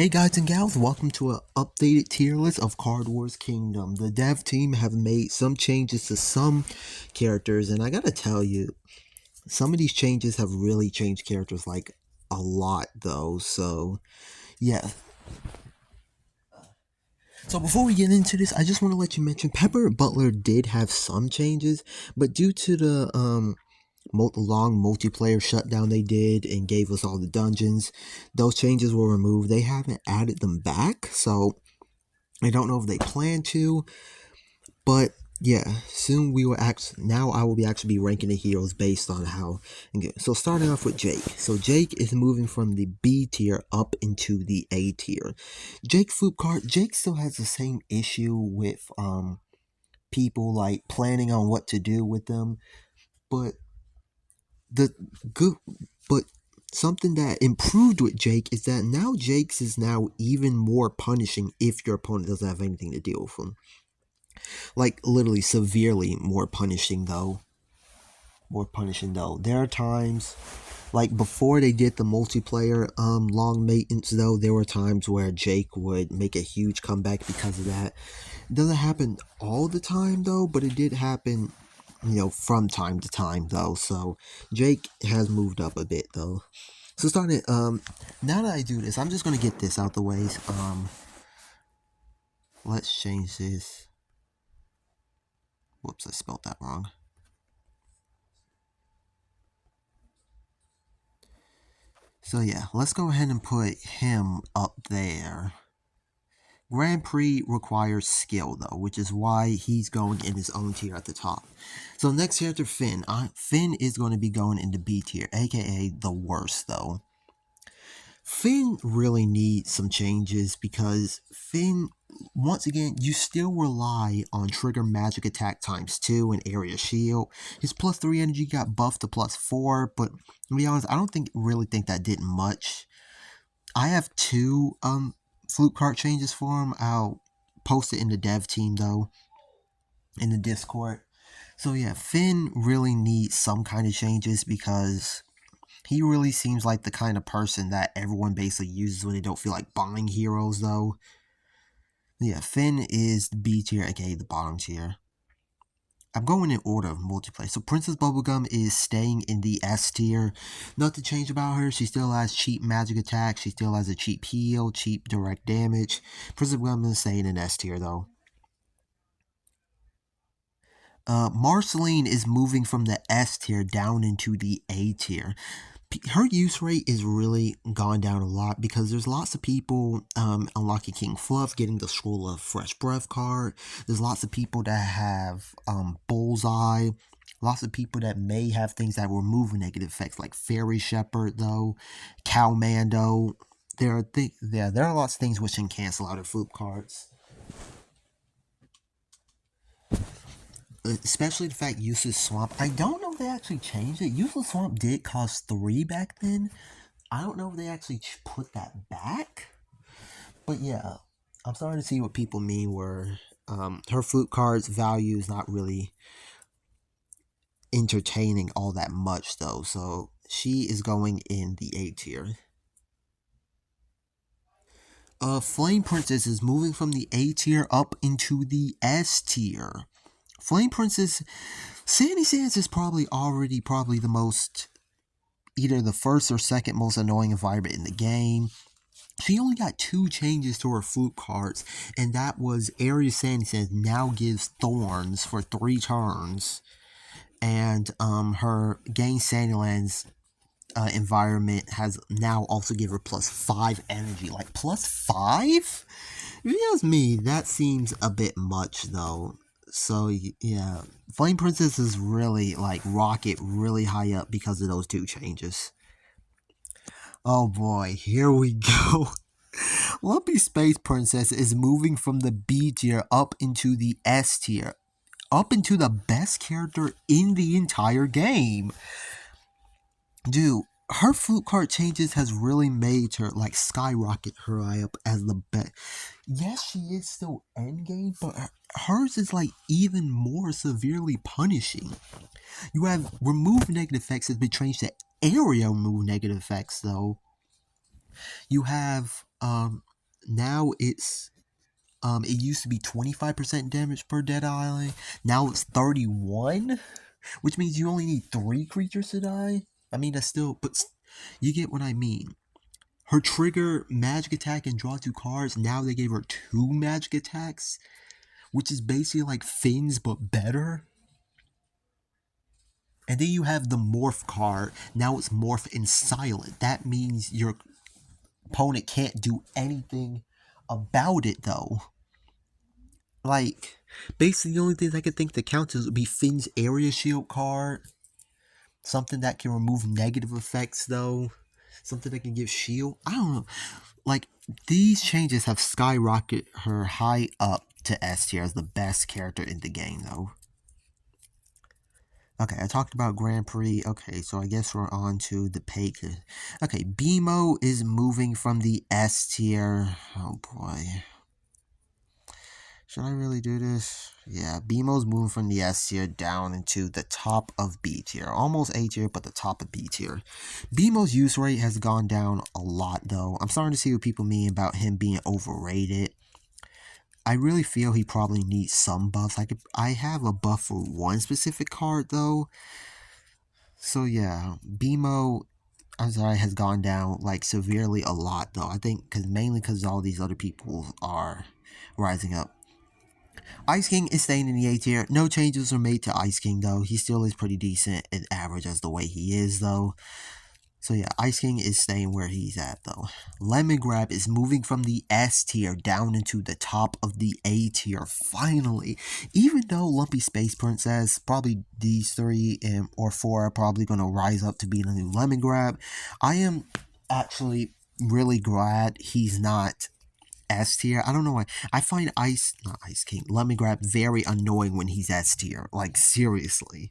Hey guys and gals, welcome to an updated tier list of Cardwars Kingdom. The dev team have made some changes to some characters, and I gotta tell you, some of these changes have really changed characters like a lot though. So yeah. So before we get into this, I just want to let you mention Pepper Butler did have some changes, but due to the long multiplayer shutdown they did and gave us all the dungeons, those changes were removed. They haven't added them back, so I don't know if they plan to, but yeah, soon we will now I will be actually be ranking the heroes based on how. So starting off with Jake. So Jake is moving from the B tier up into the A tier. Jake still has the same issue with people like planning on what to do with them, but the good but something that improved with Jake is that now Jake's is now even more punishing if your opponent doesn't have anything to deal with him. Like literally severely more punishing though. More punishing though. There are times like before they did the multiplayer long maintenance though, there were times where Jake would make a huge comeback because of that. It doesn't happen all the time though, but it did happen, from time to time though. So Jake has moved up a bit though. So starting now that I do this, I'm just gonna get this out the way. Let's change this. Whoops, I spelled that wrong. So yeah, let's go ahead and put him up there. Grand Prix requires skill though, which is why he's going in his own tier at the top. So next character, Finn. Finn is going to be going into B tier, aka the worst though. Finn really needs some changes because Finn, once again, you still rely on trigger magic attack ×2 and area shield. His +3 energy got buffed to +4, but to be honest, I don't really think that did much. I have two flute card changes for him. I'll post it in the dev team though, in the Discord. So yeah, Finn really needs some kind of changes because he really seems like the kind of person that everyone basically uses when they don't feel like buying heroes, though. Yeah, Finn is the B tier, aka the bottom tier. I'm going in order of multiplayer. So Princess Bubblegum is staying in the S tier. Nothing changed about her. She still has cheap magic attack. She still has a cheap heal, cheap direct damage. Princess Bubblegum is staying in S tier, though. Marceline is moving from the S tier down into the A tier. Her use rate is really gone down a lot because there's lots of people unlocking King Fluff, getting the Scroll of Fresh Breath card. There's lots of people that have Bullseye. Lots of people that may have things that remove negative effects like Fairy Shepherd though, Calmando. There are lots of things which can cancel out of flip cards. Especially the fact Useless Swamp. I don't know if they actually changed it. Useless Swamp did cost 3 back then. I don't know if they actually put that back. But yeah, I'm starting to see what people mean where her flute card's value is not really entertaining all that much though. So she is going in the A tier. Flame Princess is moving from the A tier up into the S tier. Flame Princess, Sandy Sands is probably the most, either the first or second most annoying environment in the game. She only got 2 changes to her flute cards, and that was Area Sandy Sands now gives Thorns for 3 turns, and her Gain Sandylands environment has now also give her +5 energy. Like +5? If you ask me, that seems a bit much though. So yeah, Flame Princess is really like rocket really high up because of those 2 changes. Oh boy, here we go. Lumpy Space Princess is moving from the B tier up into the S tier. Up into the best character in the entire game. Dude, her flute card changes has really made her like skyrocket her high up as the best. Yes, she is still endgame, but hers is like even more severely punishing. You have remove negative effects has been changed to area remove negative effects though. You have now it's it used to be 25% damage per dead ally. Now it's 31, which means you only need 3 creatures to die. I mean, that's still, but you get what I mean. Her trigger magic attack and draw 2 cards. Now they gave her 2 magic attacks, which is basically like Finn's but better. And then you have the morph card. Now it's morph in silent. That means your opponent can't do anything about it though. Like, basically the only things I could think that counts would be Finn's area shield card. Something that can remove negative effects though. Something that can give shield. I don't know. Like, these changes have skyrocketed her high up to S tier as the best character in the game though. Okay, I talked about Grand Prix. Okay, so I guess we're on to the pay. Okay, BMO is moving from the S tier. Oh boy. Should I really do this? Yeah, BMO's moving from the S tier down into the top of B tier. Almost A tier, but the top of B tier. BMO's use rate has gone down a lot though. I'm starting to see what people mean about him being overrated. I really feel he probably needs some buffs. I have a buff for one specific card though. So yeah, BMO, I'm sorry, has gone down like severely a lot though. I think mainly because all these other people are rising up. Ice King is staying in the A tier. No changes are made to Ice King though. He still is pretty decent and average as the way he is though. So yeah, Ice King is staying where he's at though. Lemon Grab is moving from the S tier down into the top of the A tier finally. Even though Lumpy Space Princess, probably these 3 or 4 are probably going to rise up to be the new Lemon Grab, I am actually really glad he's not S tier. I don't know why. I find Lemon Grab very annoying when he's S tier. Like, seriously.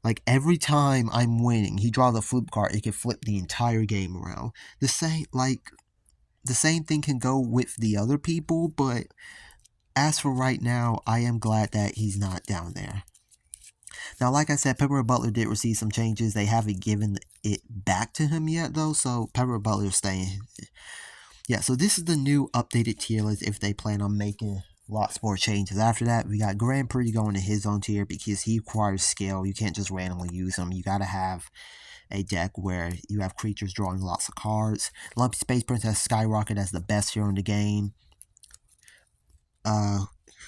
Like, every time I'm winning, he draws a flip card, it can flip the entire game around. The same thing can go with the other people, but as for right now, I am glad that he's not down there. Now, like I said, Pepper Butler did receive some changes. They haven't given it back to him yet, though, so Pepper Butler's staying. Yeah, so this is the new updated tier list if they plan on making lots more changes. After that, we got Grand Prix going to his own tier because he requires skill. You can't just randomly use him. You gotta have a deck where you have creatures drawing lots of cards. Lumpy Space Princess Skyrocket as the best hero in the game.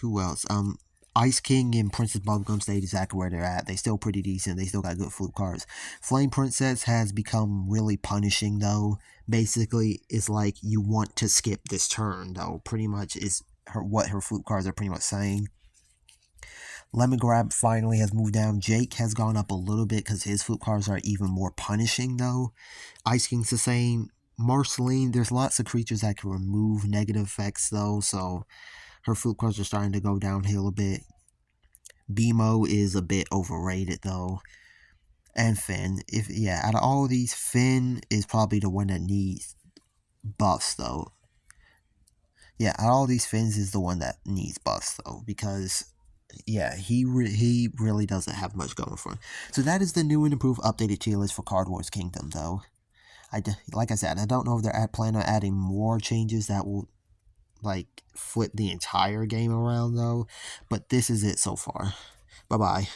Who else? Ice King and Princess Bubblegum stayed exactly where they're at. They still pretty decent. They still got good flip cards. Flame Princess has become really punishing though. Basically, it's like you want to skip this turn though. Pretty much is what her flip cards are pretty much saying. Lemon Grab finally has moved down. Jake has gone up a little bit because his flip cards are even more punishing though. Ice King's the same. Marceline, there's lots of creatures that can remove negative effects though, so her flip cards are starting to go downhill a bit. BMO is a bit overrated though. And Finn. Out of all of these, Finn is probably the one that needs buffs though. Yeah, out of all these, Finn's is the one that needs buffs though, because yeah, he really doesn't have much going for him. So that is the new and improved updated tier list for Cardwars Kingdom though. Like I said, I don't know if they're planning on adding more changes that will like flip the entire game around though, but this is it so far. Bye bye.